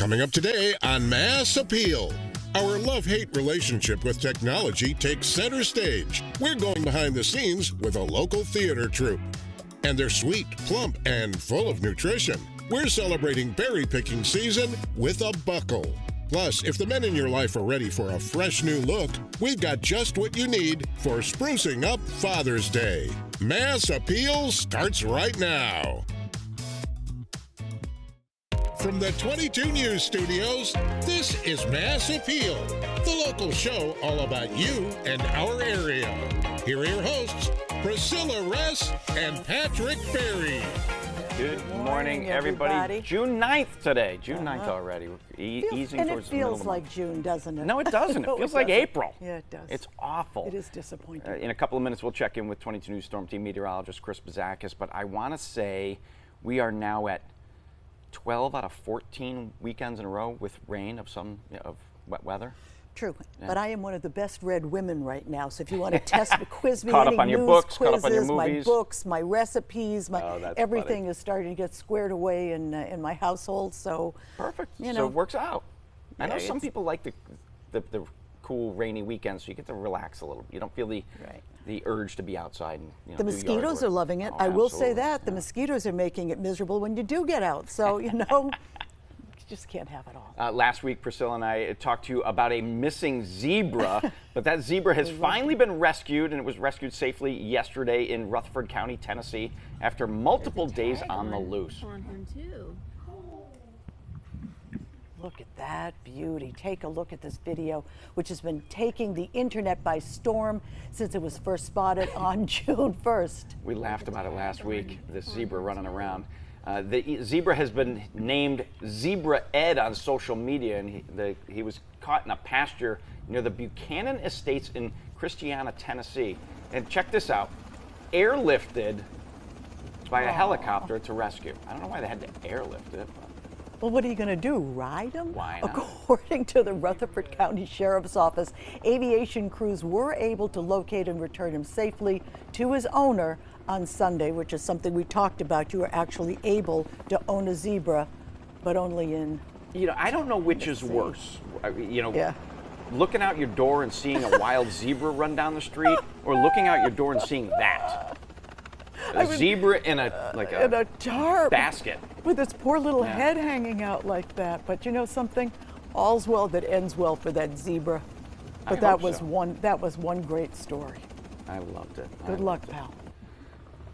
Coming up today on Mass Appeal. Our love-hate relationship with technology takes center stage. We're going behind the scenes with a local theater troupe. And they're sweet, plump, and full of nutrition. We're celebrating berry picking season with a buckle. Plus, if the men in your life are ready for a fresh new look, we've got just what you need for sprucing up Father's Day. Mass Appeal starts right now. From the 22 News Studios, this is Mass Appeal, the local show all about you and our area. Here are your hosts, Priscilla Ress and Patrick Berry. Good morning, everybody. June 9th today. June 9th already. Easing towards the middle of the month. It feels like June, doesn't it? No, it doesn't. It feels like April. Yeah, it does. It's awful. It is disappointing. In a couple of minutes, we'll check in with 22 News Storm Team meteorologist Chris Bazakis, but I want to say we are now at 12 out of 14 weekends in a row with rain of wet weather. True, yeah. But I am one of the best read women right now. So if you want to quiz me, caught any up on your news books, quizzes, caught up on your movies. my books, my recipes, everything funny. is starting to get squared away in my household. So perfect. You know, so it works out. Yeah, I know some people like the cool rainy weekends, so you get to relax a little. You don't feel the urge to be outside. And, the mosquitoes are loving it. I will say that the mosquitoes are making it miserable when you do get out. So you know. You just can't have it all. Last week, Priscilla and I talked to you about a missing zebra, but that zebra has finally been rescued, and it was rescued safely yesterday in Rutherford County, Tennessee, after multiple days on the loose. On him too. Look at that beauty. Take a look at this video, which has been taking the internet by storm since it was first spotted on June 1st. We laughed about it last week, this zebra running around. The zebra has been named Zebra Ed on social media, and he was caught in a pasture near the Buchanan Estates in Christiana, Tennessee. And check this out, airlifted by a helicopter to rescue. I don't know why they had to airlift it. Well, what are you going to do, ride him? Why not? According to the Rutherford County Sheriff's Office, aviation crews were able to locate and return him safely to his owner on Sunday, which is something we talked about. You are actually able to own a zebra, but only in... You know, I don't know which is worse. Looking out your door and seeing a wild zebra run down the street, or looking out your door and seeing that. A zebra in a tarp basket with its poor little head hanging out like that. But you know something? All's well that ends well for that zebra. But that was one great story. I loved it. Good luck, pal.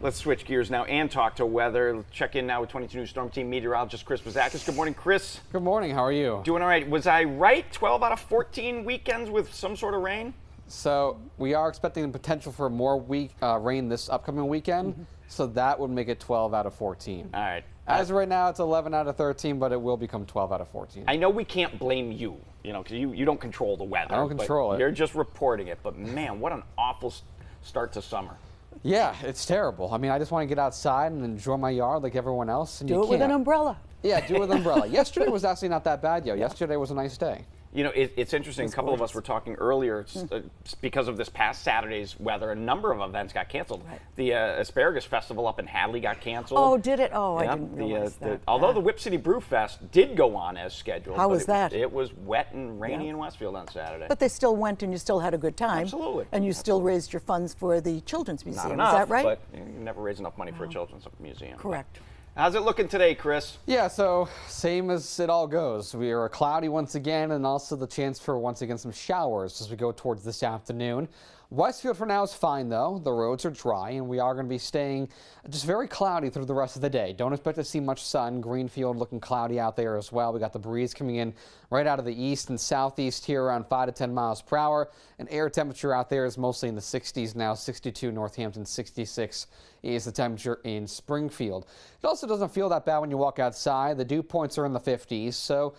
Let's switch gears now and talk to weather. Check in now with 22 News Storm Team meteorologist Chris Bazakis. Good morning, Chris. Good morning. How are you? Doing all right. Was I right? 12 out of 14 weekends with some sort of rain? So we are expecting the potential for more rain this upcoming weekend. So that would make it 12 out of 14. All right. As of right now, it's 11 out of 13, but it will become 12 out of 14. I know we can't blame you, because you don't control the weather. I don't control it. You're just reporting it. But man, what an awful start to summer. Yeah, it's terrible. I mean, I just want to get outside and enjoy my yard like everyone else. And do it with an umbrella. Yeah, do it with an umbrella. Yesterday was actually not that bad, Yesterday was a nice day. You know, it's interesting. A couple of us were talking earlier. It's because of this past Saturday's weather, a number of events got canceled. Right. The Asparagus Festival up in Hadley got canceled. Oh, did it? Oh, I didn't realize that. Although the Whip City Brew Fest did go on as scheduled. How was that? It was wet and rainy in Westfield on Saturday. But they still went, and you still had a good time. Absolutely. And you still raised your funds for the Children's Museum. Not enough, is that right? But you never raise enough money for a children's museum. Correct. How's it looking today, Chris? Yeah, so same as it all goes. We are cloudy once again, and also the chance for once again some showers as we go towards this afternoon. Westfield for now is fine though. The roads are dry, and we are going to be staying just very cloudy through the rest of the day. Don't expect to see much sun. Greenfield looking cloudy out there as well. We got the breeze coming in right out of the east and southeast here around 5 to 10 miles per hour. And air temperature out there is mostly in the 60s now. 62 Northampton, 66 is the temperature in Springfield. It also doesn't feel that bad when you walk outside. The dew points are in the 50s, so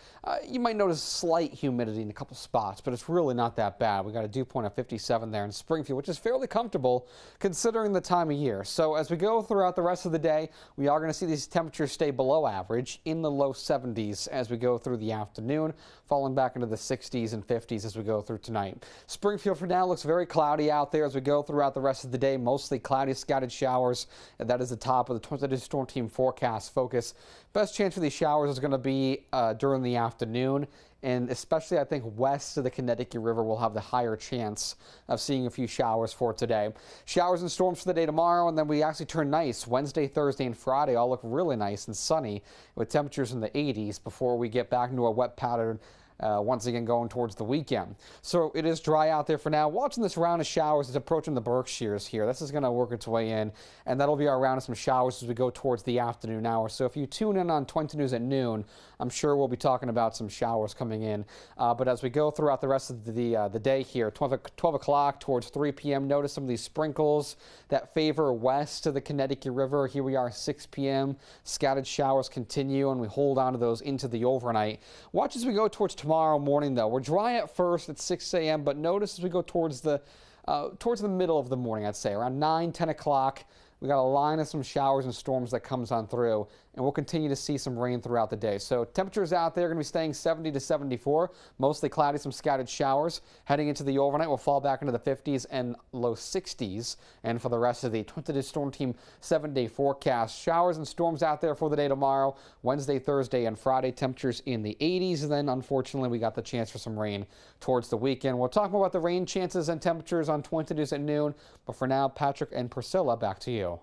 you might notice slight humidity in a couple spots, but it's really not that bad. We got a dew point of 57 there in Springfield, which is fairly comfortable considering the time of year. So as we go throughout the rest of the day, we are going to see these temperatures stay below average in the low 70s as we go through the afternoon, falling back into the 60s and 50s as we go through tonight. Springfield for now looks very cloudy out there as we go throughout the rest of the day, mostly cloudy, scattered showers, and that is the top of the Twin Cities Storm Team forecast focus. Best chance for these showers is going to be during the afternoon, and especially I think west of the Connecticut River will have the higher chance of seeing a few showers for today. Showers and storms for the day tomorrow, and then we actually turn nice. Wednesday, Thursday, and Friday all look really nice and sunny with temperatures in the 80s before we get back into a wet pattern once again going towards the weekend. So it is dry out there for now. Watching this round of showers is approaching the Berkshires here. This is going to work its way in, and that'll be our round of some showers as we go towards the afternoon hour. So if you tune in on 20 News at noon, I'm sure we'll be talking about some showers coming in. But as we go throughout the rest of the day here, 12 o'clock towards 3 p.m., notice some of these sprinkles that favor west of the Connecticut River. Here we are 6 p.m. Scattered showers continue, and we hold on to those into the overnight. Watch as we go towards tomorrow morning, though. We're dry at first at 6 a.m., but notice as we go towards the middle of the morning, I'd say, around 9, 10 o'clock, we got a line of some showers and storms that comes on through, and we'll continue to see some rain throughout the day. So temperatures out there are going to be staying 70 to 74, mostly cloudy, some scattered showers. Heading into the overnight, we'll fall back into the 50s and low 60s. And for the rest of the Twin Cities Storm Team 7-day forecast, showers and storms out there for the day tomorrow, Wednesday, Thursday, and Friday, temperatures in the 80s. And then, unfortunately, we got the chance for some rain towards the weekend. We'll talk more about the rain chances and temperatures on Twin Cities at noon. But for now, Patrick and Priscilla, back to you.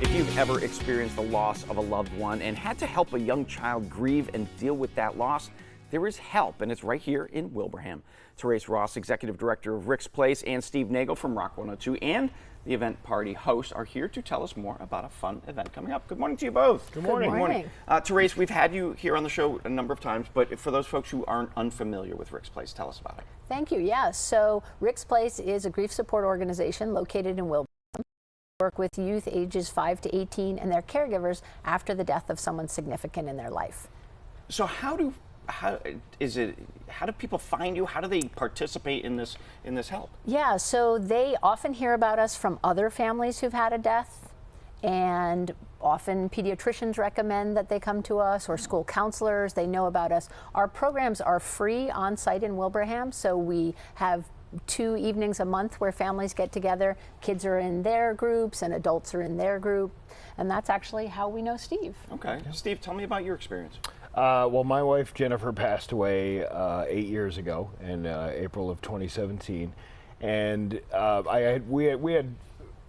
If you've ever experienced the loss of a loved one and had to help a young child grieve and deal with that loss, there is help, and it's right here in Wilbraham. Therese Ross, Executive Director of Rick's Place, and Steve Nagel from Rock 102 and the event party host are here to tell us more about a fun event coming up. Good morning to you both. Good morning. Good morning. Therese, we've had you here on the show a number of times, but for those folks who aren't unfamiliar with Rick's Place, tell us about it. Thank you. Yes. So Rick's Place is a grief support organization located in Wilbraham. Work with youth ages 5 to 18 and their caregivers after the death of someone significant in their life. So how do people find you? How do they participate in this help? Yeah, so they often hear about us from other families who've had a death, and often pediatricians recommend that they come to us, or school counselors. They know about us. Our programs are free on site in Wilbraham, so we have 2 evenings a month where families get together. Kids are in their groups and adults are in their group, and that's actually how we know Steve. Okay, Steve, tell me about your experience. Well, my wife Jennifer passed away 8 years ago in April of 2017, and we had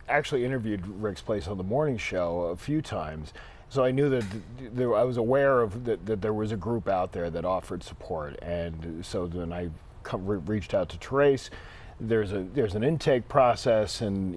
actually interviewed Rick's Place on the morning show a few times. So I knew that I was aware of that there was a group out there that offered support, and so then I reached out to Therese. There's an intake process, and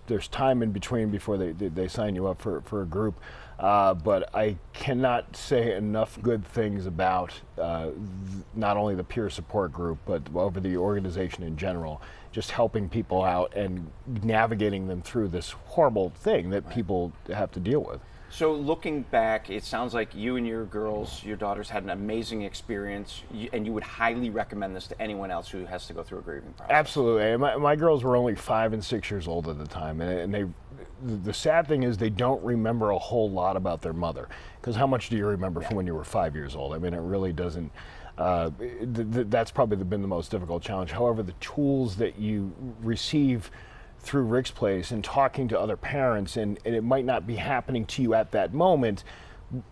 there's time in between before they sign you up for a group. But I cannot say enough good things about not only the peer support group, but over the organization in general, just helping people out and navigating them through this horrible thing that people have to deal with. So looking back, it sounds like you and your daughters had an amazing experience, and you would highly recommend this to anyone else who has to go through a grieving process. Absolutely. My girls were only 5 and 6 years old at the time, and the sad thing is they don't remember a whole lot about their mother, because how much do you remember from when you were 5 years old? I mean, it really doesn't. That's probably been the most difficult challenge. However, the tools that you receive through Rick's Place and talking to other parents, and it might not be happening to you at that moment,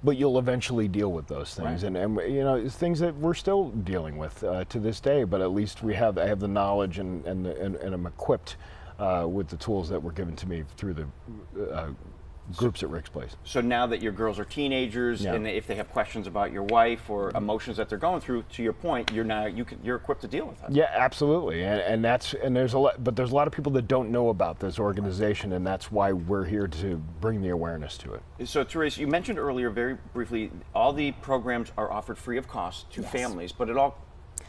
but you'll eventually deal with those things. Right. And it's things that we're still dealing with to this day, but at least I have the knowledge and I'm equipped with the tools that were given to me through the groups at Rick's Place. So now that your girls are teenagers, and if they have questions about your wife or emotions that they're going through, to your point, you're equipped to deal with that. Yeah, absolutely, and there's a lot of people that don't know about this organization, and that's why we're here to bring the awareness to it. So Therese, you mentioned earlier very briefly, all the programs are offered free of cost to families, but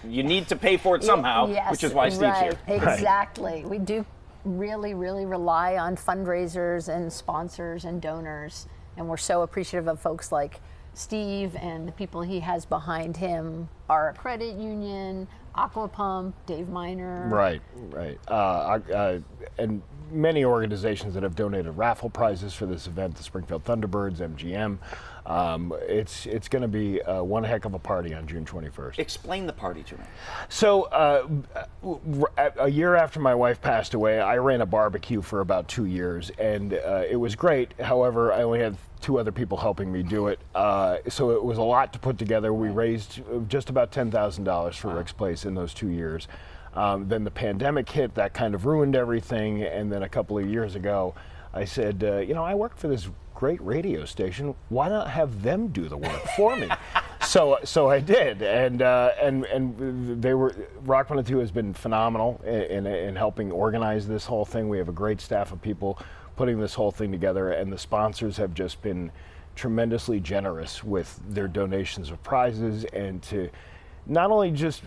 you need to pay for it somehow, which is why Steve's here. Exactly. Right. We do really rely on fundraisers and sponsors and donors, and we're so appreciative of folks like Steve and the people he has behind him are a credit union, Aqua Pump, Dave Miner. Right. And many organizations that have donated raffle prizes for this event, the Springfield Thunderbirds, MGM. It's going to be one heck of a party on June 21st. Explain the party to me. So a year after my wife passed away, I ran a barbecue for about 2 years, and it was great. However, I only had 2 other people helping me do it. So it was a lot to put together. We raised just about $10,000 for Rick's Place in those 2 years. Then the pandemic hit, that kind of ruined everything. And then a couple of years ago, I said, I work for this great radio station. Why not have them do the work for me? So I did, and they were. Rock 102 has been phenomenal in helping organize this whole thing. We have a great staff of people putting this whole thing together, and the sponsors have just been tremendously generous with their donations of prizes, and to not only just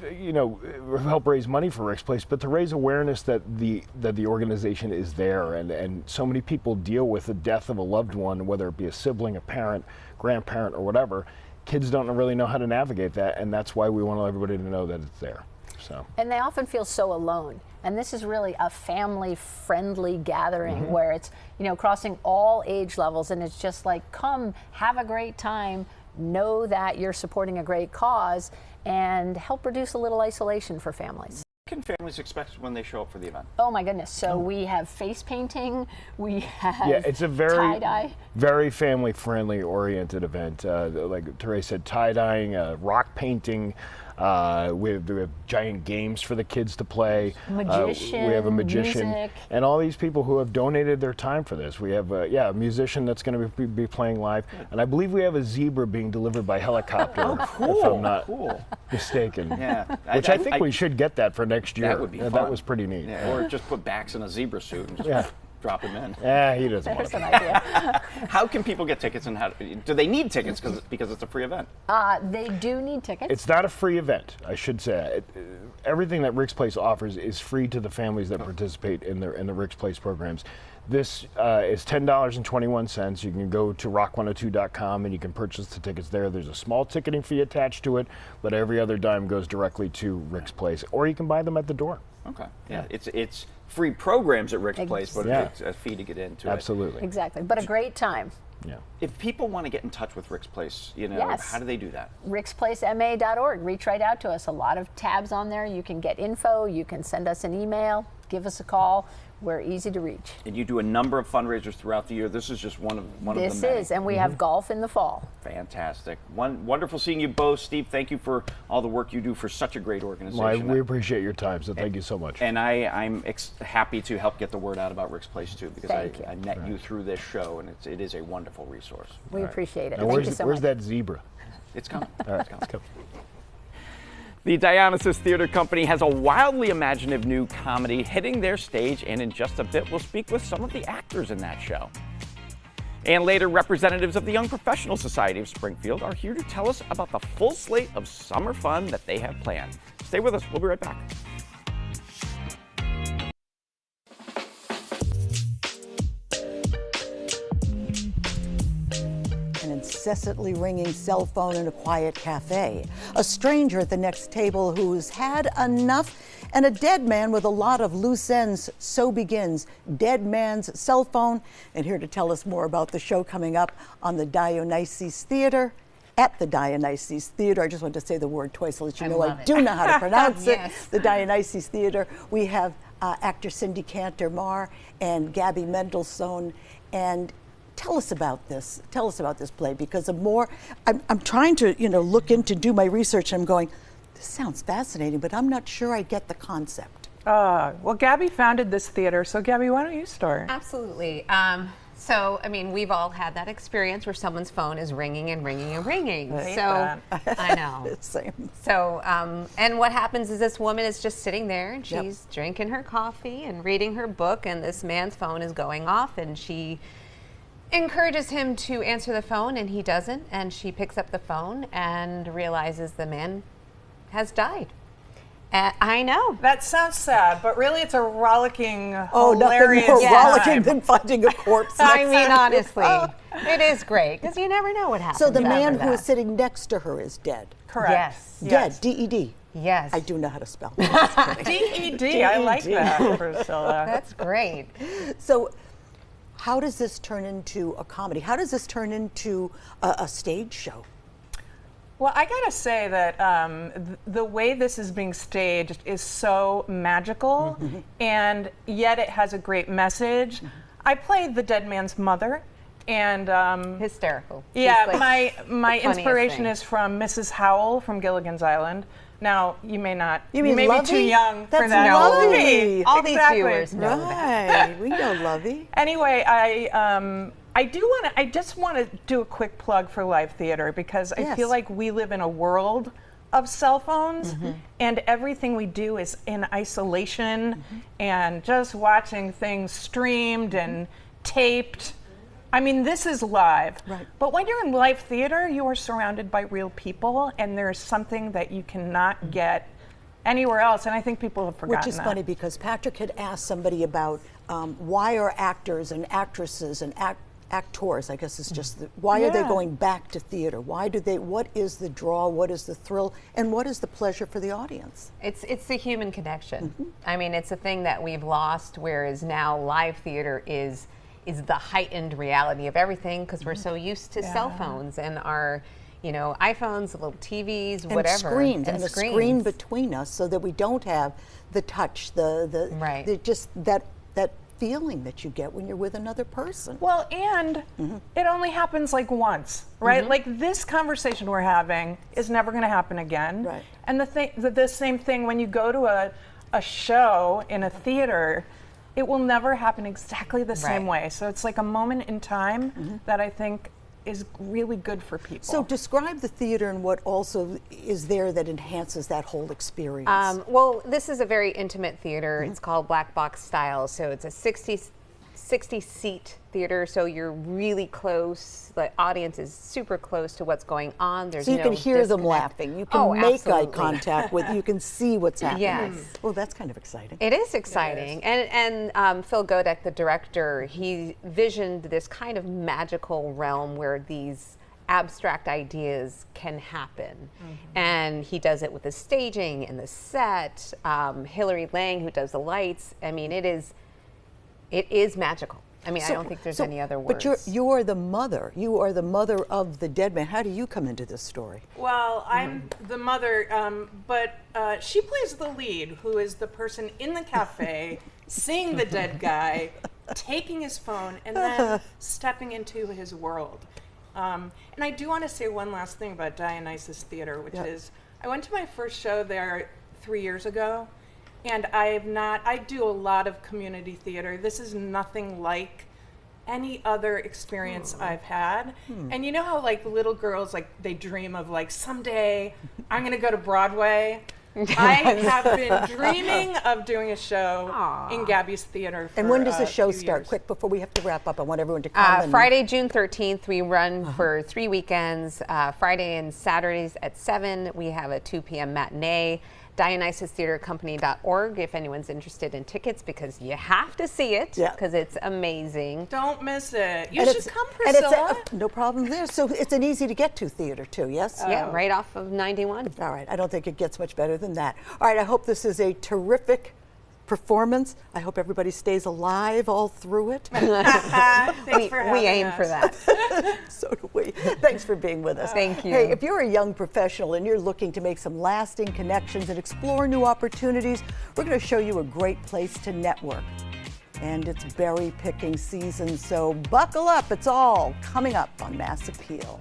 help raise money for Rick's Place, but to raise awareness that the organization is there, and so many people deal with the death of a loved one, whether it be a sibling, a parent, grandparent, or whatever. Kids don't really know how to navigate that, and that's why we want everybody to know that it's there. So. And they often feel so alone. And this is really a family-friendly gathering where it's crossing all age levels, and it's just like, come, have a great time, know that you're supporting a great cause, and help reduce a little isolation for families. What can families expect when they show up for the event? Oh my goodness! So we have face painting, we have it's a very tie-dye. Very family-friendly oriented event. Like Therese said, tie-dyeing, rock painting. We have giant games for the kids to play. Magician, we have a magician, music. and all these people who have donated their time for this. We have a musician that's going to be playing live, and I believe we have a zebra being delivered by helicopter. Cool. If I'm not mistaken. Yeah. Which I think we should get that for next year. That would be fun. That was pretty neat. Yeah. Or just put Bax in a zebra suit and just drop him in. Yeah, he doesn't want There's to. an idea. How can people get tickets, and do they need tickets because it's a free event? They do need tickets. It's not a free event, I should say. Everything that Rick's Place offers is free to the families that participate in the Rick's Place programs. This is $10.21. You can go to rock102.com and you can purchase the tickets there. There's a small ticketing fee attached to it, but every other dime goes directly to Rick's Place, or you can buy them at the door. Okay. Yeah. It's free programs at Rick's Place, but it's a fee to get into Absolutely. Exactly, but a great time. Yeah. If people want to get in touch with Rick's Place, Yes. how do they do that? ricksplacema.org. Reach right out to us. A lot of tabs on there. You can get info. You can send us an email. Give us a call. We're easy to reach. And you do a number of fundraisers throughout the year. This is just one of the many. This is, and we have golf in the fall. Fantastic. Wonderful seeing you both. Steve, thank you for all the work you do for such a great organization. We appreciate your time, so thank you so much. And I'm happy to help get the word out about Rick's Place too, because I met you through this show, and it is a wonderful resource. We appreciate it. And Thank you so where's much. that zebra? It's coming. All right, let's go. The Dionysus Theater Company has a wildly imaginative new comedy hitting their stage, and in just a bit we'll speak with some of the actors in that show. And later, representatives of the Young Professional Society of Springfield are here to tell us about the full slate of summer fun that they have planned. Stay with us, we'll be right back. Incessantly ringing cell phone in a quiet cafe, a stranger at the next table who's had enough, and a dead man with a lot of loose ends. So begins Dead Man's Cell Phone. And here to tell us more about the show coming up on the Dionysus Theater, at the Dionysus Theater. I just want to say the word twice so that you know I do know how to pronounce it. The Dionysus Theater. We have actor Cindy Cantor-Marr and Gabby Mendelssohn. And tell us about this. Tell us about this play, because I'm trying to look into, do my research, and I'm going, this sounds fascinating, but I'm not sure I get the concept. Well, Gabby founded this theater, so Gabby, why don't you start? Absolutely. So, I mean, we've all had that experience where someone's phone is ringing and ringing and ringing. So, I know. Same. So, and what happens is this woman is just sitting there and she's drinking her coffee and reading her book, and this man's phone is going off, and she encourages him to answer the phone, and he doesn't, and she picks up the phone and realizes the man has died. I know. That sounds sad, but really it's a rollicking, Oh, hilarious nothing more rollicking time. than finding a corpse. I next mean, to you. honestly, it is great because you never know what happens. So the man after who is that. sitting next to her is dead. Correct. Yes. Dead, D-E-D. Yes. I do know how to spell. D-E-D, I like that, Priscilla. That's great. So how does this turn into a comedy? How does this turn into a stage show? Well, I gotta say that the way this is being staged is so magical, and yet it has a great message. I played the dead man's mother, and Hysterical. She's yeah, like my the funniest inspiration thing. is from Mrs. Howell from Gilligan's Island. Now, you may not. You mean may be Lovey? too young for That's that Lovey. movie. All these Exactly. viewers know that. Right, we know Lovey. Anyway, I just want to do a quick plug for live theater because I Yes. feel like we live in a world of cell phones and everything we do is in isolation and just watching things streamed and taped. I mean, this is live. Right. But when you're in live theater, you are surrounded by real people and there's something that you cannot get anywhere else. And I think people have forgotten Which is that. funny because Patrick had asked somebody about why are actors and actresses and actors, I guess it's just, why are they Yeah. going back to theater? Why do they, what is the draw, what is the thrill, and what is the pleasure for the audience? It's the human connection. I mean, it's a thing that we've lost, whereas now live theater is the heightened reality of everything because we're so used to cell phones and our, iPhones, little TVs, And whatever, screens, and the screens. screen between us so that we don't have the touch, Right. just that feeling that you get when you're with another person. Well, and it only happens like once, right? Like this conversation we're having is never going to happen again. Right. And the same thing when you go to a show in a theater, it will never happen exactly the same Right. way. So it's like a moment in time that I think is really good for people. So describe the theater and what also is there that enhances that whole experience. Well, this is a very intimate theater. It's called Black Box Style. So it's a 60 seat theater. So you're really close. The audience is super close to what's going on. There's So you no can hear them disconnect. laughing. You can Oh, make eye absolutely. contact with. You can see what's happening. Yes. Well, that's kind of exciting. It is exciting. And Phil Godek, the director, he visioned this kind of magical realm where these abstract ideas can happen. And he does it with the staging and the set. Hilary Lang, who does the lights, I mean, it is magical. I mean, I don't think there's any other words. But you're the mother. You are the mother of the dead man. How do you come into this story? Well, I'm the mother, but she plays the lead, who is the person in the cafe, seeing the dead guy, taking his phone, and then stepping into his world. And I do want to say one last thing about Dionysus Theater, which is I went to my first show there 3 years ago, and I do a lot of community theater. This is nothing like any other experience I've had. And you know how like little girls, like they dream of like someday I'm gonna go to Broadway? I have been dreaming of doing a show in Gabby's Theater for And when does the show few start? years. Quick, before we have to wrap up, I want everyone to come. and- Friday, June 13th, we run for 3 weekends. Friday and Saturdays at 7. We have a 2 p.m. matinee. DionysusTheaterCompany.org if anyone's interested in tickets because you have to see it because it's amazing. Don't miss it. You and should it's- come, and it's Priscilla. no problem there. So it's an easy to get to theater too, yes? Yeah, right off of 91. All right, I don't think it gets much better than that. All right, I hope this is a terrific performance. I hope everybody stays alive all through it. Thanks for having We aim us. for that. So do we. Thanks for being with us. Thank you. Hey, if you're a young professional and you're looking to make some lasting connections and explore new opportunities, we're going to show you a great place to network. And it's berry picking season, so buckle up. It's all coming up on Mass Appeal.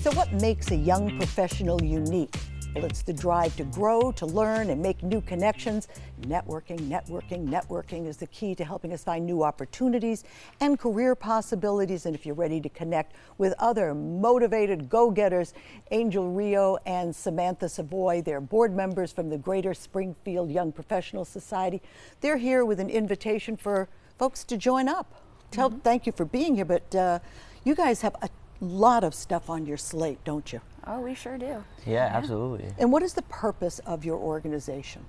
So what makes a young professional unique? Well, it's the drive to grow, to learn, and make new connections. Networking is the key to helping us find new opportunities and career possibilities. And if you're ready to connect with other motivated go-getters, Angel Rio and Samantha Savoy, they're board members from the Greater Springfield Young Professionals Society. They're here with an invitation for folks to join up. thank you for being here, but you guys have a lot of stuff on your slate, don't you? Oh, we sure do. Yeah, absolutely. And what is the purpose of your organization?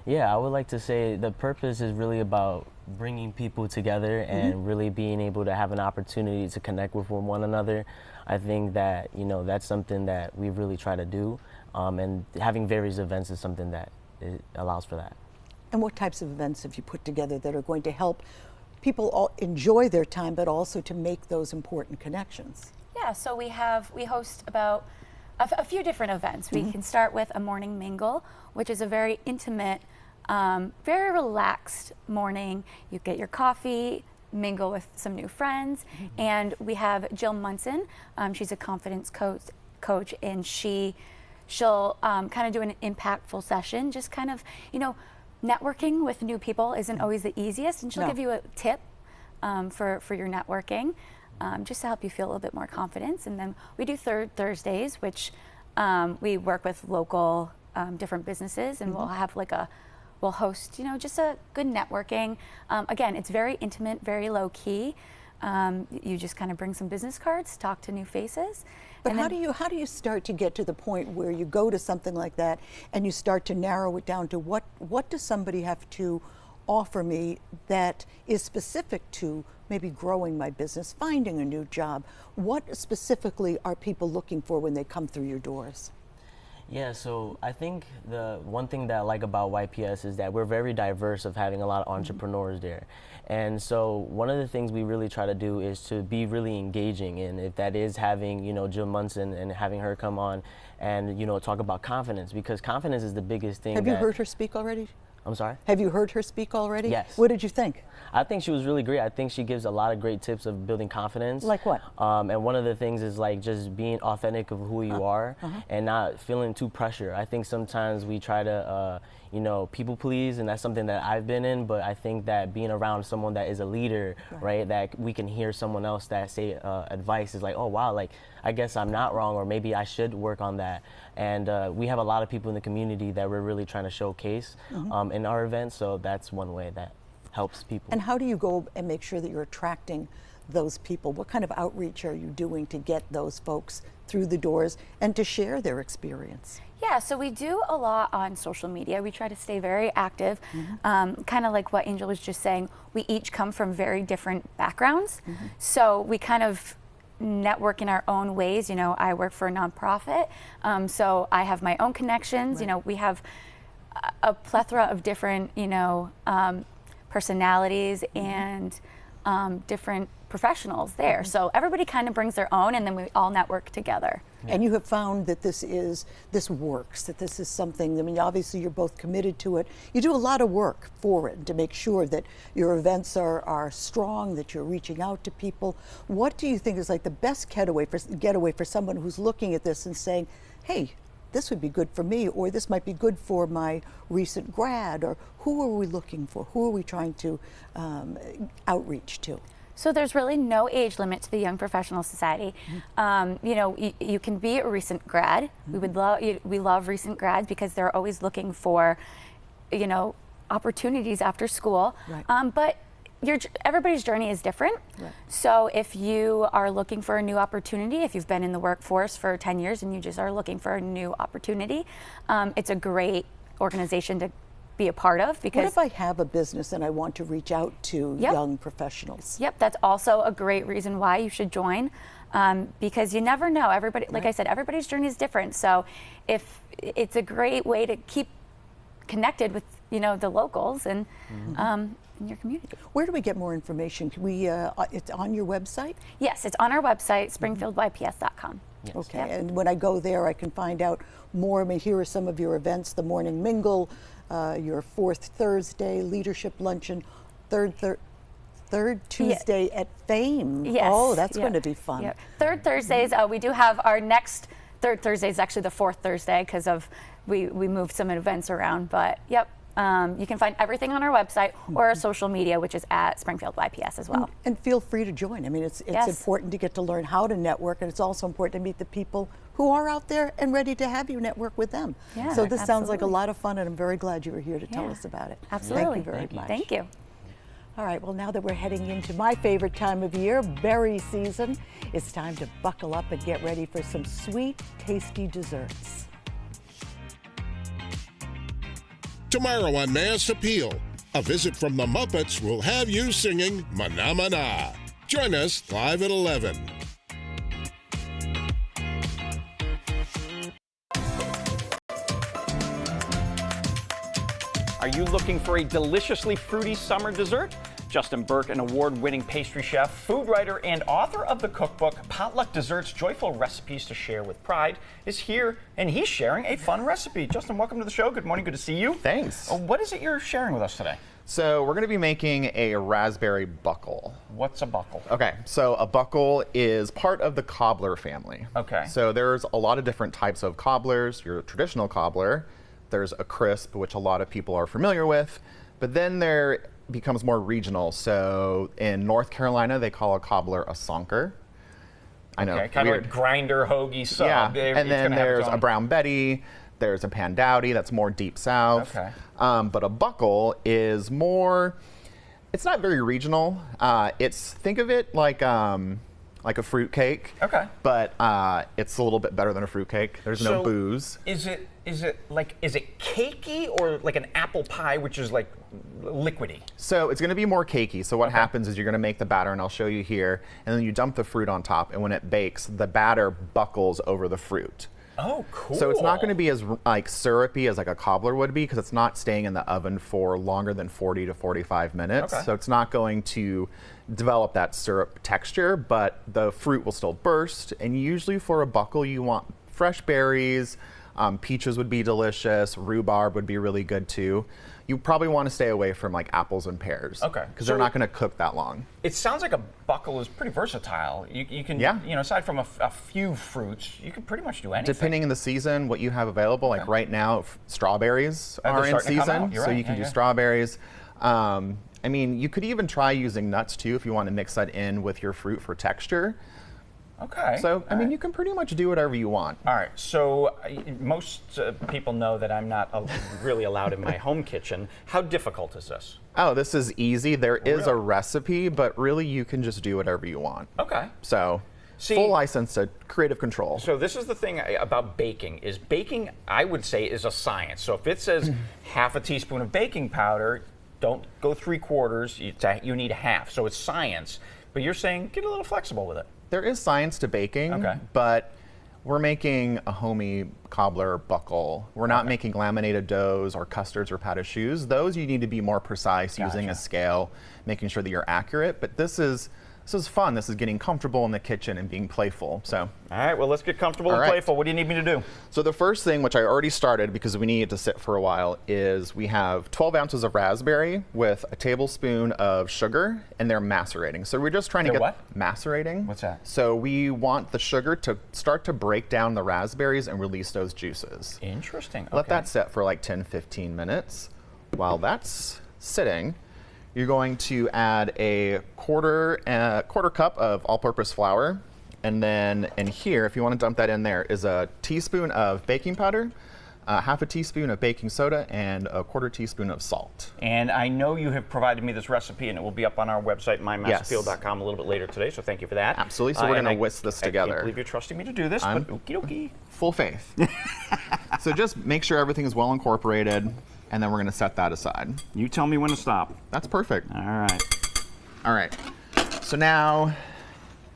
Yeah, I would like to say the purpose is really about bringing people together and really being able to have an opportunity to connect with one another. I think that, you know, that's something that we really try to do, and having various events is something that it allows for that. And what types of events have you put together that are going to help people all enjoy their time, but also to make those important connections? Yeah, so we host about a few different events. We can start with a morning mingle, which is a very intimate, very relaxed morning. You get your coffee, mingle with some new friends, and we have Jill Munson. She's a confidence coach, and she'll kind of do an impactful session, just kind of, you know, networking with new people isn't always the easiest, and she'll give you a tip for your networking. Just to help you feel a little bit more confidence. And then we do Third Thursdays, which we work with local different businesses, and we'll host, you know, just a good networking. Again, it's very intimate, very low key. You just kind of bring some business cards, talk to new faces. But how do you start to get to the point where you go to something like that and you start to narrow it down to what does somebody have to offer me that is specific to maybe growing my business, finding a new job? What specifically are people looking for when they come through your doors? Yeah, so I think the one thing that I like about YPS is that we're very diverse of having a lot of entrepreneurs there. And so one of the things we really try to do is to be really engaging, and if that is having, you know, Jill Munson and having her come on and, you know, talk about confidence, because confidence is the biggest thing. Have you heard her speak already? I'm sorry? Have you heard her speak already? Yes. What did you think? I think she was really great. I think she gives a lot of great tips of building confidence. Like what? And one of the things is like just being authentic of who you are and not feeling too pressure. I think sometimes we try to, you know, people please, and that's something that I've been in, but I think that being around someone that is a leader, right, that we can hear someone else that say advice is like, oh wow, like I guess I'm not wrong, or maybe I should work on that. And we have a lot of people in the community that we're really trying to showcase in our events, so that's one way that helps people. And how do you go and make sure that you're attracting those people? What kind of outreach are you doing to get those folks through the doors and to share their experience? Yeah, so we do a lot on social media. We try to stay very active. Kind of like what Angel was just saying, we each come from very different backgrounds. So we kind of network in our own ways. You know, I work for a nonprofit, so I have my own connections. You know, we have a plethora of different, you know, personalities and different professionals there. So everybody kind of brings their own, and then we all network together. And you have found that this works, that this is something, I mean, obviously you're both committed to it. You do a lot of work for it to make sure that your events are strong, that you're reaching out to people. What do you think is like the best getaway for someone who's looking at this and saying, hey, this would be good for me, or this might be good for my recent grad, or who are we looking for? Who are we trying to outreach to? So there's really no age limit to the Young Professional Society. You know, you can be a recent grad. We love recent grads because they're always looking for, you know, opportunities after school. But everybody's journey is different. So if you are looking for a new opportunity, if you've been in the workforce for 10 years and you just are looking for a new opportunity, it's a great organization to be a part of. Because what if I have a business and I want to reach out to young professionals? That's also a great reason why you should join, because you never know. Everybody, like I said, everybody's journey is different. So if it's a great way to keep connected with, you know, the locals and in your community. Where do we get more information? Can we? It's on your website? Yes, it's on our website, springfieldyps.com. Yes. Okay, and when I go there, I can find out more. I mean, here are some of your events: the morning mingle, your fourth Thursday leadership luncheon, third Tuesday at Fame. Yes. Oh, that's going to be fun. Third Thursdays. We do have our next third Thursday is actually the fourth Thursday because of we moved some events around. But you can find everything on our website or our social media, which is at Springfield YPS as well. And feel free to join. I mean, it's important to get to learn how to network, and it's also important to meet the people who are out there and ready to have you network with them. So this sounds like a lot of fun, and I'm very glad you were here to tell us about it. Absolutely. Thank you very much. Thank you. All right, well, now that we're heading into my favorite time of year, berry season, it's time to buckle up and get ready for some sweet, tasty desserts. Tomorrow on Mass Appeal, a visit from the Muppets will have you singing Mana Mana. Join us live at 11. Are you looking for a deliciously fruity summer dessert? Justin Burke, an award-winning pastry chef, food writer, and author of the cookbook Potluck Desserts, Joyful Recipes to Share with Pride, is here, and he's sharing a fun recipe. Justin, welcome to the show. Good morning. Good to see you. Thanks. What is it you're sharing with us today? So we're going to be making a raspberry buckle. What's a buckle? Okay, so a buckle is part of the cobbler family. Okay. So there's a lot of different types of cobblers. Your traditional cobbler, there's a crisp, which a lot of people are familiar with, but then there becomes more regional. So in North Carolina, they call a cobbler a sonker. I know, kind of like grinder, hoagie, sub. Yeah, and then there's a Brown Betty. There's a Pandowdy, that's more deep south. Okay. But a buckle is more, it's not very regional. Think of it like a fruit cake. Okay. But it's a little bit better than a fruit cake. There's no booze. Is it cakey or like an apple pie, which is like liquidy? So it's going to be more cakey. So what happens is you're going to make the batter, and I'll show you here, and then you dump the fruit on top, and when it bakes, the batter buckles over the fruit. Oh, cool. So it's not going to be as like syrupy as like a cobbler would be, because it's not staying in the oven for longer than 40 to 45 minutes. Okay. So it's not going to develop that syrup texture, but the fruit will still burst. And usually for a buckle, you want fresh berries. Peaches would be delicious. Rhubarb would be really good too. You probably want to stay away from like apples and pears. Okay. Because they're not going to cook that long. It sounds like a buckle is pretty versatile. You can, aside from a few fruits, you can pretty much do anything. Depending on the season, what you have available, like right now, strawberries are in season, so you can do strawberries. I mean, you could even try using nuts too if you want to mix that in with your fruit for texture. Okay. So, I mean, you can pretty much do whatever you want. All right. So, most people know that I'm not really allowed in my home kitchen. How difficult is this? Oh, this is easy. There is a recipe, but really you can just do whatever you want. Okay. So, full license to creative control. So this is the thing about baking, is baking, I would say, is a science. So if it says half a teaspoon of baking powder, don't go 3/4, you need a half. So it's science. But you're saying get a little flexible with it. There is science to baking, but we're making a homey cobbler buckle. We're not making laminated doughs or custards or pat de choux. Those you need to be more precise using a scale, making sure that you're accurate. But this is fun. This is getting comfortable in the kitchen and being playful. So. All right, well, let's get comfortable and playful. What do you need me to do? So the first thing, which I already started because we need it to sit for a while, is we have 12 ounces of raspberry with a tablespoon of sugar, and they're macerating. So we're just trying to get macerating. What's that? So we want the sugar to start to break down the raspberries and release those juices. Interesting. Let that sit for like 10-15 minutes. While that's sitting, you're going to add a quarter cup of all-purpose flour. And then in here, if you want to dump that in there, is a teaspoon of baking powder, half a teaspoon of baking soda, and a quarter teaspoon of salt. And I know you have provided me this recipe, and it will be up on our website, mymassappeal.com, a little bit later today, so thank you for that. Absolutely, so we're going to whisk this together. I can't believe you're trusting me to do this, but okie dokie. Full faith. So just make sure everything is well incorporated, and then we're going to set that aside. You tell me when to stop. That's perfect. All right. All right. So now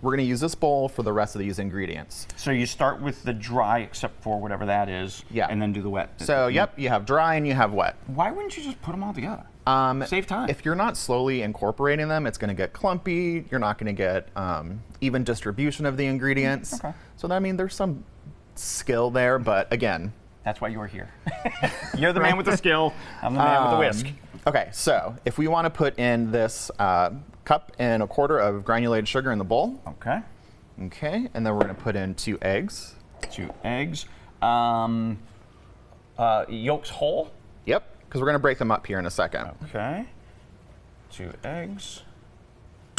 we're going to use this bowl for the rest of these ingredients. So you start with the dry, except for whatever that is, and then do the wet. So, you have dry and you have wet. Why wouldn't you just put them all together? Save time. If you're not slowly incorporating them, it's going to get clumpy. You're not going to get even distribution of the ingredients. Okay. So, I mean, there's some skill there, but again. That's why you're here. You're the man with the skill. I'm the man with the whisk. Okay, so if we want to put in this cup and a quarter of granulated sugar in the bowl. Okay. Okay, and then we're going to put in 2 eggs. 2 eggs. Yolks whole? Yep, because we're going to break them up here in a second. Okay. 2 eggs.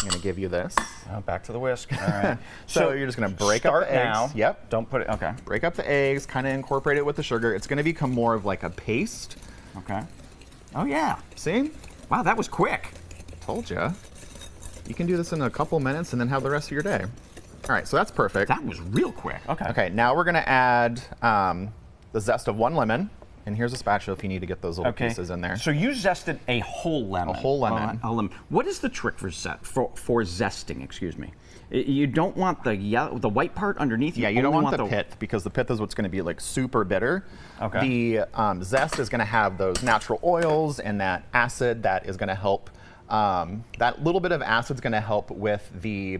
I'm going to give you this. Oh, back to the whisk. All right. So you're just going to break up the eggs. Now. Yep. Don't put it. Okay. Break up the eggs, kind of incorporate it with the sugar. It's going to become more of like a paste. Okay. Oh, yeah. See? Wow, that was quick. Told you. You can do this in a couple minutes and then have the rest of your day. All right, so that's perfect. That was real quick. Okay. Okay, now we're gonna add the zest of 1 lemon. And here's a spatula if you need to get those little pieces in there. So you zested a whole lemon. A whole lemon. A lemon. What is the trick for zesting? Excuse me. You don't want the the white part underneath. Yeah, you don't want the pith, because the pith is what's going to be like super bitter. Okay. The zest is going to have those natural oils and that acid that is going to help. That little bit of acid is going to help with the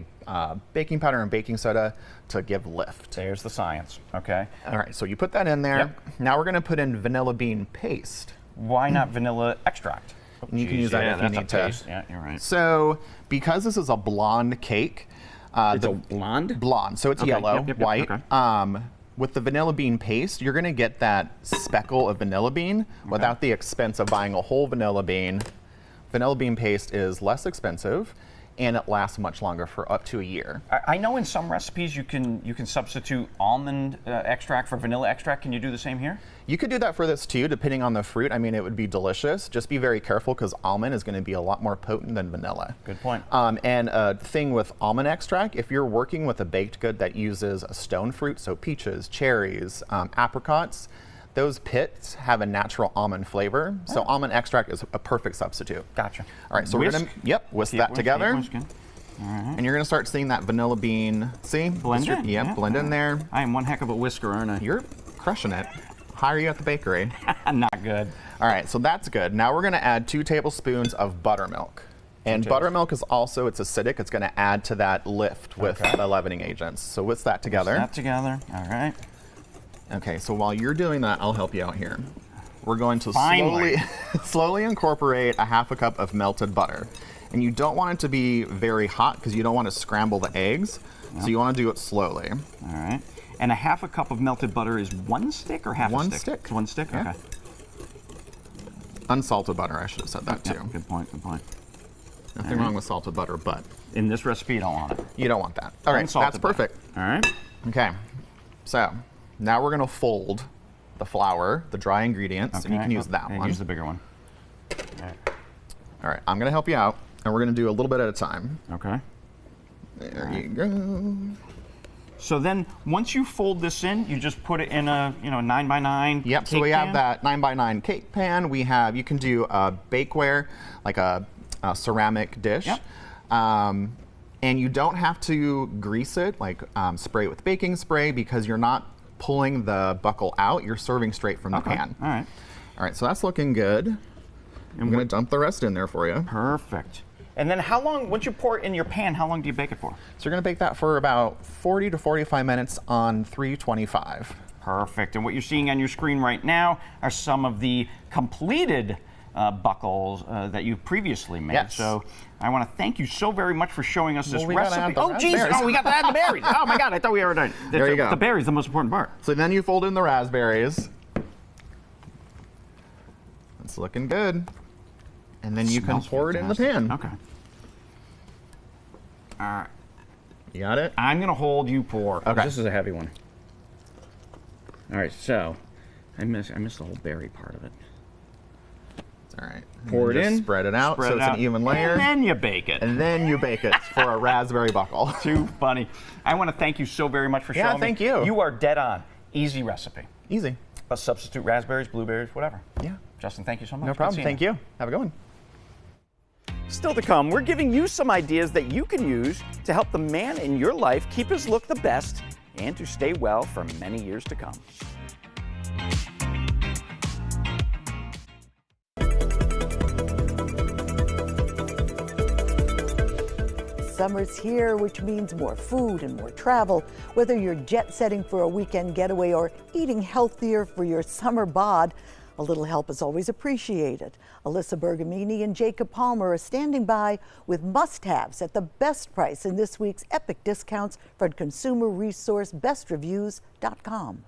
baking powder and baking soda to give lift. There's the science. Okay. All right, so you put that in there. Yep. Now we're going to put in vanilla bean paste. Why not vanilla extract? And you can use that if you need to. Yeah, you're right. So because this is a blonde cake. It's a blonde? Blonde, so it's yellow, Yep, white. okay. With the vanilla bean paste, you're gonna get that speckle of vanilla bean without the expense of buying a whole vanilla bean. Vanilla bean paste is less expensive, and it lasts much longer, for up to a year. I know in some recipes you can substitute almond extract for vanilla extract. Can you do the same here? You could do that for this too, depending on the fruit. I mean, it would be delicious. Just be very careful, because almond is going to be a lot more potent than vanilla. Good point. And a thing with almond extract, if you're working with a baked good that uses a stone fruit, so peaches, cherries, apricots, those pits have a natural almond flavor. So almond extract is a perfect substitute. Gotcha. All right, so we're gonna whisk that together. All right. And you're gonna start seeing that vanilla bean, see? Blend it? Yeah, blend in there. I am one heck of a whisker, aren't I? You're crushing it. How are you at the bakery? Not good. All right, so that's good. Now we're gonna add 2 tablespoons of buttermilk. And buttermilk is also, it's acidic. It's gonna add to that lift with the leavening agents. So whisk that together. Whisk that together, all right. Okay, so while you're doing that, I'll help you out here. We're going to slowly incorporate a ½ cup of melted butter. And you don't want it to be very hot, because you don't want to scramble the eggs. Yep. So you want to do it slowly. All right. And a ½ cup of melted butter is 1 stick or half a stick? 1 stick. It's 1 stick? Yeah. Okay. Unsalted butter, I should have said that too. Yep, good point, good point. Nothing wrong with salted butter, but in this recipe, you don't want it. You don't want that. All right, that's perfect. All right. Okay, so now we're gonna fold the flour, the dry ingredients, and you can use that one. Use the bigger one. All right, I'm gonna help you out, and we're gonna do a little bit at a time. Okay. There you go. So then, once you fold this in, you just put it in a 9x9. Yep. Cake So we pan? have that 9x9 cake pan. We have, you can do a bakeware, like a ceramic dish. Yep. And you don't have to grease it, like spray it with baking spray, because you're not pulling the buckle out. You're serving straight from the pan. All right. All right. So that's looking good. I'm going to dump the rest in there for you. Perfect. And then how long, once you pour it in your pan, how long do you bake it for? So you're going to bake that for about 40 to 45 minutes on 325. Perfect. And what you're seeing on your screen right now are some of the completed buckles that you previously made. Yes. So I want to thank you so very much for showing us this we gotta recipe. add the Oh, geez. raspberries. Oh, we got to add the berries. Oh, my God. I thought we were done. There you go. The berries, the most important part. So then you fold in the raspberries. It's looking good. And then you can pour it in the pan. Okay. All right. You got it? I'm going to hold, you pour. Okay. This is a heavy one. All right, so I missed the whole berry part of it. It's all right. Pour it just in. Spread it out Spread so it it's out, an even layer. And then you bake it. And then you bake it for a raspberry buckle. Too funny. I want to thank you so very much for showing me. Yeah, thank you. You are dead on. Easy recipe. Easy. A substitute raspberries, blueberries, whatever. Yeah. Justin, thank you so much. No problem. Thank you. Have a good one. Still to come, we're giving you some ideas that you can use to help the man in your life keep his look the best and to stay well for many years to come. Summer's here, which means more food and more travel. Whether you're jet setting for a weekend getaway or eating healthier for your summer bod, a little help is always appreciated. Alyssa Bergamini and Jacob Palmer are standing by with must-haves at the best price in this week's epic discounts from consumer resource bestreviews.com.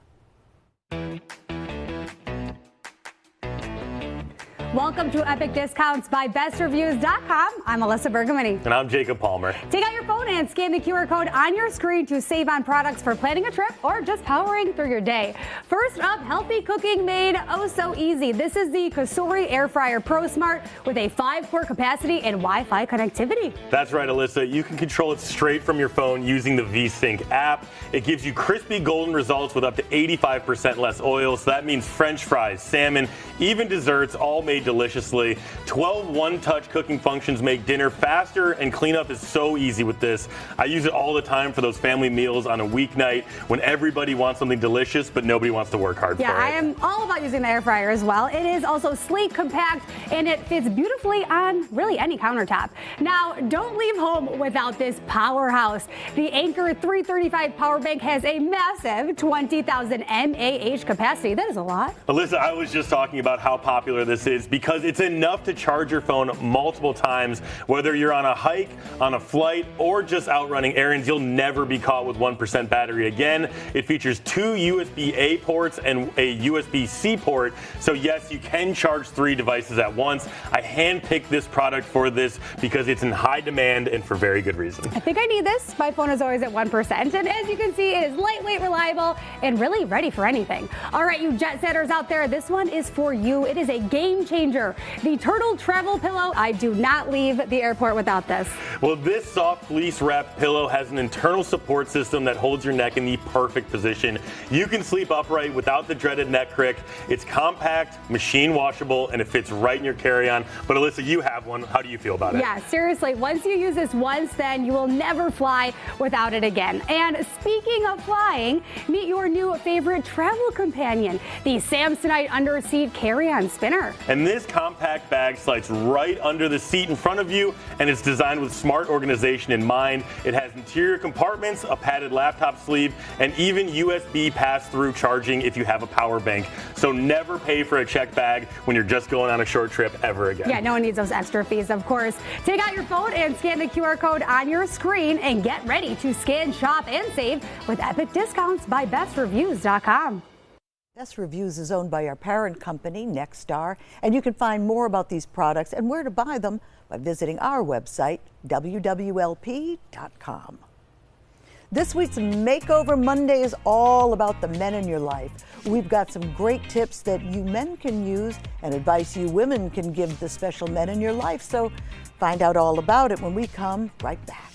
Welcome to Epic Discounts by BestReviews.com. I'm Alyssa Bergamini. And I'm Jacob Palmer. Take out your phone and scan the QR code on your screen to save on products for planning a trip or just powering through your day. First up, healthy cooking made oh so easy. This is the Kasuri Air Fryer Pro Smart with a 5-quart capacity and Wi-Fi connectivity. That's right, Alyssa. You can control it straight from your phone using the VSync app. It gives you crispy golden results with up to 85% less oil. So that means French fries, salmon, even desserts, all made deliciously. 12 one-touch cooking functions make dinner faster, and cleanup is so easy with this. I use it all the time for those family meals on a weeknight when everybody wants something delicious, but nobody wants to work hard for it. Yeah, I am all about using the air fryer as well. It is also sleek, compact, and it fits beautifully on really any countertop. Now, don't leave home without this powerhouse. The Anker 335 power bank has a massive 20,000 mAh capacity. That is a lot. Alyssa, I was just talking about how popular this is because it's enough to charge your phone multiple times. Whether you're on a hike, on a flight, or just out running errands, you'll never be caught with 1% battery again. It features 2 USB-A ports and a USB-C port. So yes, you can charge 3 devices at once. I handpicked this product for this because it's in high demand and for very good reason. I think I need this. My phone is always at 1%. And as you can see, it is lightweight, reliable, and really ready for anything. All right, you jet setters out there, this one is for you. It is a game changer. The Turtle Travel Pillow. I do not leave the airport without this. Well, this soft fleece wrapped pillow has an internal support system that holds your neck in the perfect position. You can sleep upright without the dreaded neck crick. It's compact, machine washable, and it fits right in your carry-on. But Alyssa, you have one. How do you feel about it? Yeah, seriously, once you use this once, then you will never fly without it again. And speaking of flying, meet your new favorite travel companion, the Samsonite Underseat Carry-On Spinner. And this compact bag slides right under the seat in front of you, and it's designed with smart organization in mind. It has interior compartments, a padded laptop sleeve, and even USB pass-through charging if you have a power bank. So never pay for a check bag when you're just going on a short trip ever again. Yeah, no one needs those extra fees, of course. Take out your phone and scan the QR code on your screen and get ready to scan, shop, and save with Epic Discounts by BestReviews.com. Best Reviews is owned by our parent company, Nexstar, and you can find more about these products and where to buy them by visiting our website, wwlp.com. This week's Makeover Monday is all about the men in your life. We've got some great tips that you men can use and advice you women can give the special men in your life. So find out all about it when we come right back.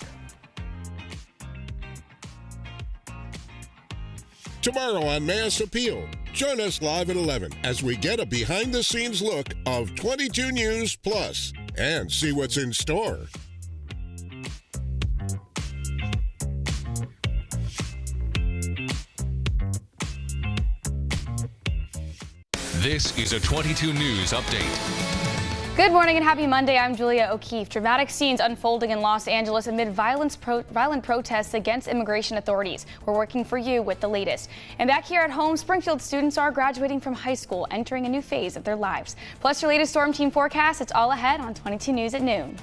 Tomorrow on Mass Appeal, join us live at 11 as we get a behind-the-scenes look of 22 News Plus and see what's in store. This is a 22 News update. Good morning and happy Monday. I'm Julia O'Keefe. Dramatic scenes unfolding in Los Angeles amid violent protests against immigration authorities. We're working for you with the latest. And back here at home, Springfield students are graduating from high school, entering a new phase of their lives. Plus your latest storm team forecast. It's all ahead on 22 News at noon.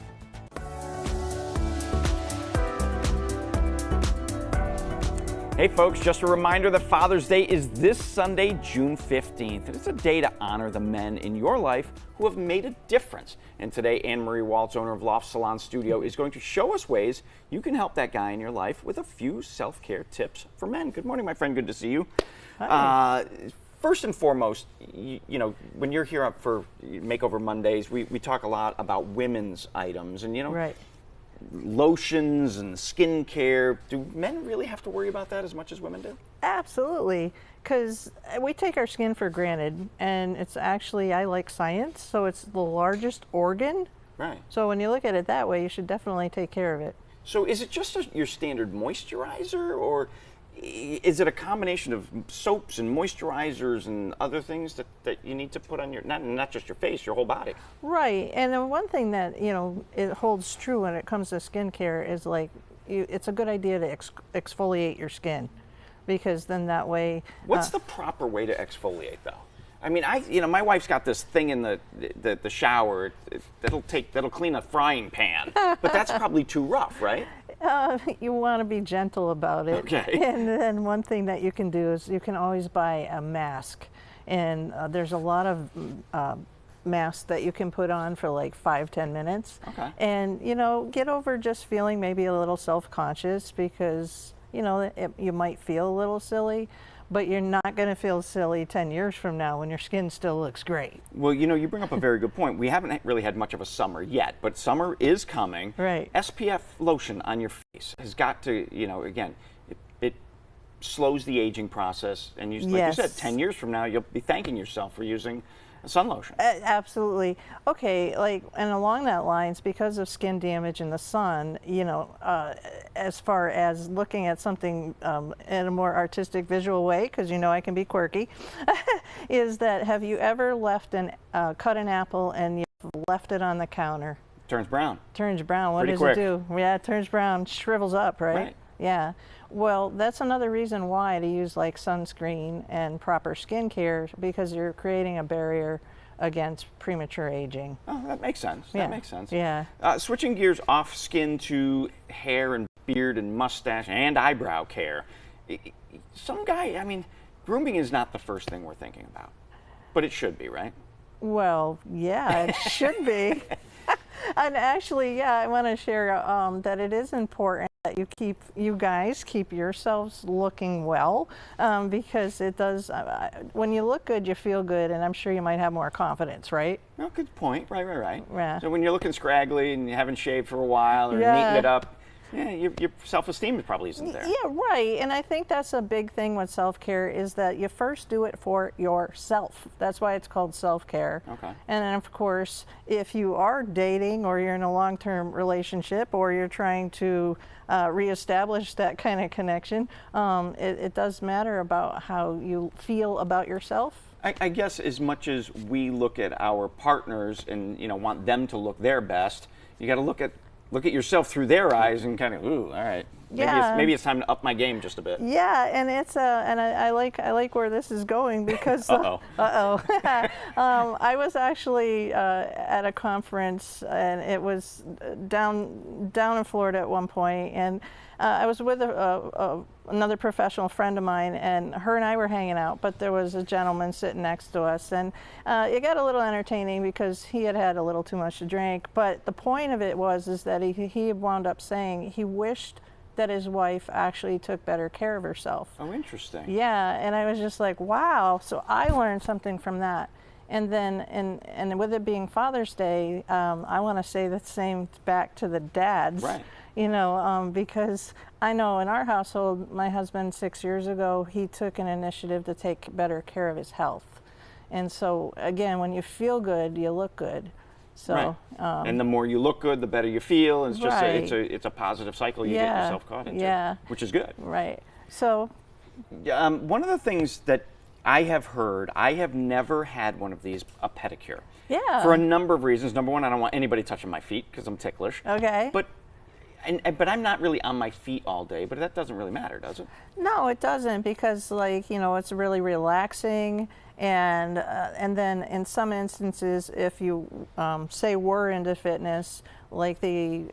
Hey folks, just a reminder that Father's Day is this Sunday, June 15th. And it's a day to honor the men in your life who have made a difference. And today, Anne-Marie Waltz, owner of Loft Salon Studio, is going to show us ways you can help that guy in your life with a few self-care tips for men. Good morning, my friend. Good to see you. Hi. First and foremost, you know, when you're here up for Makeover Mondays, we talk a lot about women's items. And, you know, right. Lotions and skincare. Do men really have to worry about that as much as women do? Absolutely, because we take our skin for granted, and it's actually, I like science, so it's the largest organ. Right. So when you look at it that way, you should definitely take care of it. So is it just your standard moisturizer, or is it a combination of soaps and moisturizers and other things that you need to put on your, not just your face, your whole body? Right, and then one thing that, you know, it holds true when it comes to skincare is like, it's a good idea to exfoliate your skin, because then that way... What's the proper way to exfoliate though? I mean, my wife's got this thing in the shower that'll clean a frying pan, but that's probably too rough, right? You want to be gentle about it. Okay. And then one thing that you can do is you can always buy a mask, and there's a lot of mask that you can put on for like 5-10 minutes. Okay. And, you know, get over just feeling maybe a little self-conscious because, you know, you might feel a little silly, but you're not going to feel silly 10 years from now when your skin still looks great. Well, you know, you bring up a very good point. We haven't really had much of a summer yet, but summer is coming. Right. SPF lotion on your face has got to, you know, again, it slows the aging process. And like you said, 10 years from now, you'll be thanking yourself for using a sun lotion. Absolutely. Okay, like, and along that lines, because of skin damage in the sun, you know, as far as looking at something in a more artistic visual way, because you know I can be quirky, is that have you ever left cut an apple and you've left it on the counter? Turns brown. Turns brown. What Pretty does quick. it do? Yeah, it turns brown, shrivels up, right? Yeah. Well, that's another reason why to use like sunscreen and proper skincare, because you're creating a barrier against premature aging. Oh, that makes sense. Yeah. That makes sense. Yeah. Switching gears off skin to hair and beard and mustache and eyebrow care. Some guy, I mean, grooming is not the first thing we're thinking about, but it should be, right? Well, yeah, it should be. And actually, yeah, I want to share that it is important that you guys keep yourselves looking well, because it does, when you look good, you feel good, and I'm sure you might have more confidence, right? Oh, good point. Right. Yeah. So when you're looking scraggly and you haven't shaved for a while or neaten it up, yeah, your self-esteem probably isn't there. Yeah, right. And I think that's a big thing with self-care is that you first do it for yourself. That's why it's called self-care. Okay. And then, of course, if you are dating or you're in a long-term relationship or you're trying to reestablish that kind of connection, it does matter about how you feel about yourself. I guess as much as we look at our partners and want them to look their best, you got to look at yourself through their eyes and kind of, ooh, all right, maybe it's time to up my game just a bit. Yeah, and it's and I like where this is going because I was actually at a conference and it was down in Florida at one point, and I was with another professional friend of mine, and her and I were hanging out, but there was a gentleman sitting next to us, and it got a little entertaining because he had a little too much to drink. But the point of it is that he wound up saying he wished that his wife actually took better care of herself. Oh, interesting. Yeah, and I was just like, wow. So I learned something from that. And then, and with it being Father's Day, I want to say the same back to the dads. Right. Because I know in our household, my husband 6 years ago, he took an initiative to take better care of his health. And so, again, when you feel good, you look good. So, right. And the more you look good, the better you feel. It's just it's a positive cycle you get yourself caught into, which is good. Right. So, one of the things that I have heard, I have never had one of these, a pedicure. Yeah. For a number of reasons. Number one, I don't want anybody touching my feet because I'm ticklish. Okay. But I'm not really on my feet all day, but that doesn't really matter, does it? No, it doesn't, because it's really relaxing, and then in some instances, if you say we're into fitness, like the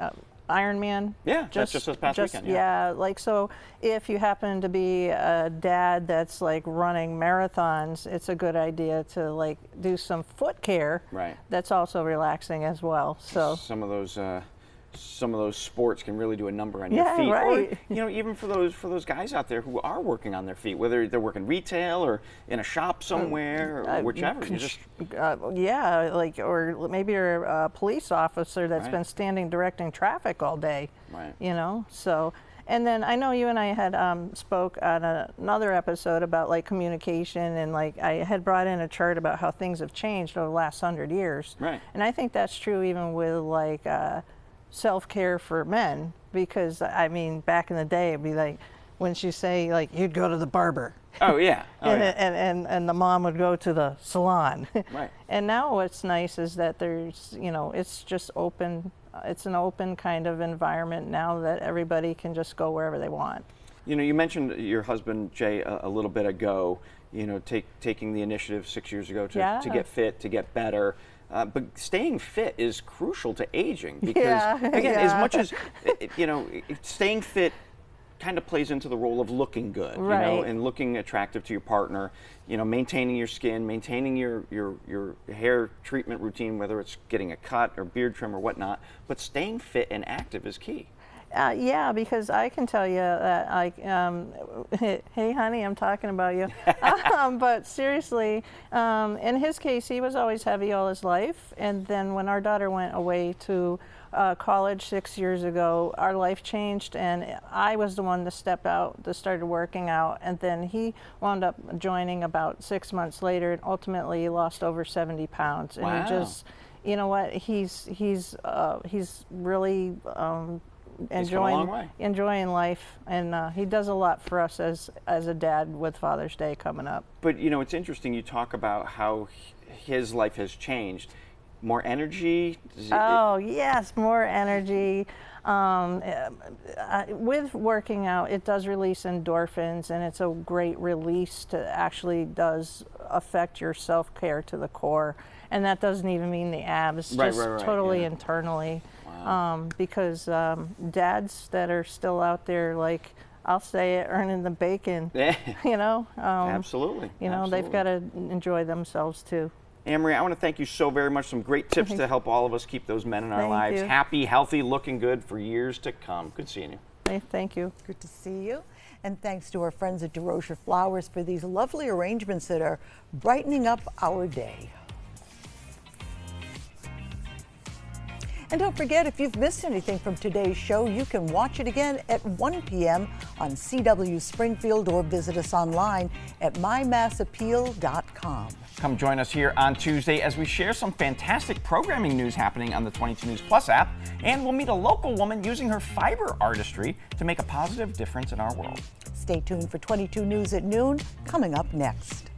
Ironman. Yeah, that's just this past weekend. Yeah, so if you happen to be a dad that's running marathons, it's a good idea to do some foot care. Right. That's also relaxing as well. So some of those sports can really do a number on your feet. Right. Or even for those guys out there who are working on their feet, whether they're working retail or in a shop somewhere or whichever. Or maybe you're a police officer that's been standing directing traffic all day. Right. So. And then I know you and I had spoke on another episode about communication, and I had brought in a chart about how things have changed over the last 100 years. Right. And I think that's true even with self-care for men, because back in the day it'd be when she say you'd go to the barber. Oh yeah. And the mom would go to the salon. Right. And now what's nice is that there's it's just open. It's an open kind of environment now that everybody can just go wherever they want. You mentioned your husband Jay a little bit ago. Taking the initiative 6 years ago to get fit, to get better. But staying fit is crucial to aging because, again, as much as, staying fit kind of plays into the role of looking good, Right. you know, and looking attractive to your partner. You know, maintaining your skin, maintaining your hair treatment routine, whether it's getting a cut or beard trim or whatnot. But staying fit and active is key. Yeah, because I can tell you that, hey, honey, I'm talking about you. But seriously, in his case, he was always heavy all his life. And then when our daughter went away to college 6 years ago, our life changed, and I was the one that stepped out, that started working out. And then he wound up joining about 6 months later, and ultimately he lost over 70 pounds. And Wow. he just, you know what, he's really enjoying life, and he does a lot for us as a dad with Father's Day coming up. But you know, it's interesting. You talk about how his life has changed. More energy. Oh yes, more energy. With working out, it does release endorphins, and it's a great release to actually does affect your self-care to the core. And that doesn't even mean the abs, Right, just right, totally yeah. internally. Wow. Because dads that are still out there, like, I'll say it, earning the bacon, you know? Absolutely. You know, they've got to enjoy themselves too. Anne-Marie, I want to thank you so very much. Some great tips to help all of us keep those men in our Thank lives you. happy, healthy, looking good for years to come. Good seeing you. Hey, thank you. Good to see you. And thanks to our friends at DeRocher Flowers for these lovely arrangements that are brightening up our day. And don't forget, if you've missed anything from today's show, you can watch it again at 1 p.m. on CW Springfield or visit us online at mymassappeal.com. Come join us here on Tuesday as we share some fantastic programming news happening on the 22 News Plus app, and we'll meet a local woman using her fiber artistry to make a positive difference in our world. Stay tuned for 22 News at noon, coming up next.